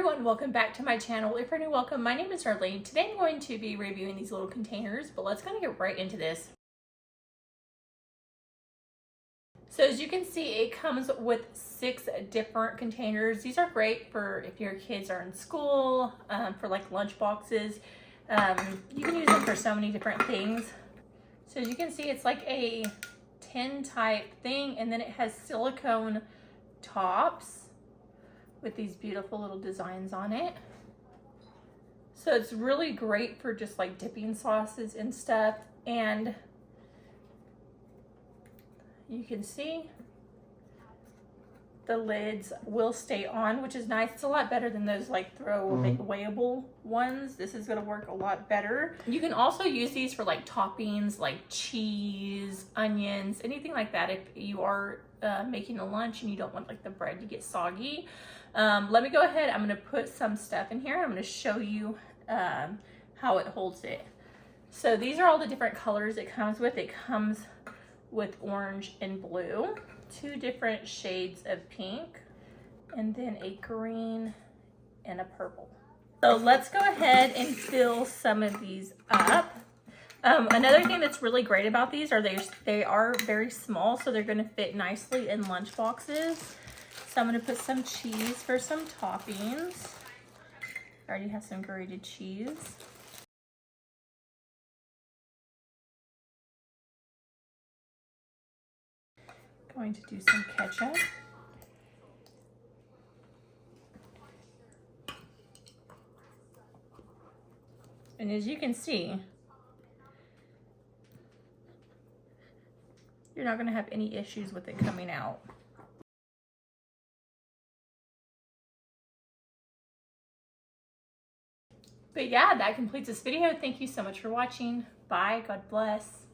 everyone, welcome back to my channel. If you're new, welcome. My name is Arlene. Today I'm going to be reviewing these little containers, but let's kind of get right into this. So as you can see, it comes with 6 different containers. These are great for if your kids are in school, for like lunch boxes. You can use them for so many different things. So as you can see, it's like a tin type thing, and then it has silicone tops with these beautiful little designs on it. So it's really great for just like dipping sauces and stuff. And you can see the lids will stay on, which is nice. It's a lot better than those like throwawayable ones. This is gonna work a lot better. You can also use these for like toppings, like cheese, onions, anything like that. If you are making a lunch and you don't want like the bread to get soggy. Let me go ahead. I'm gonna put some stuff in here. I'm gonna show you how it holds it. So these are all the different colors it comes with. It comes with orange and blue, 2 different shades of pink, and then a green and a purple. So let's go ahead and fill some of these up. Another thing that's really great about these are they are very small, so they're gonna fit nicely in lunch boxes. So I'm gonna put some cheese for some toppings. I already have some grated cheese. Going to do some ketchup. And as you can see, you're not gonna have any issues with it coming out. But yeah, that completes this video. Thank you so much for watching. Bye. God bless.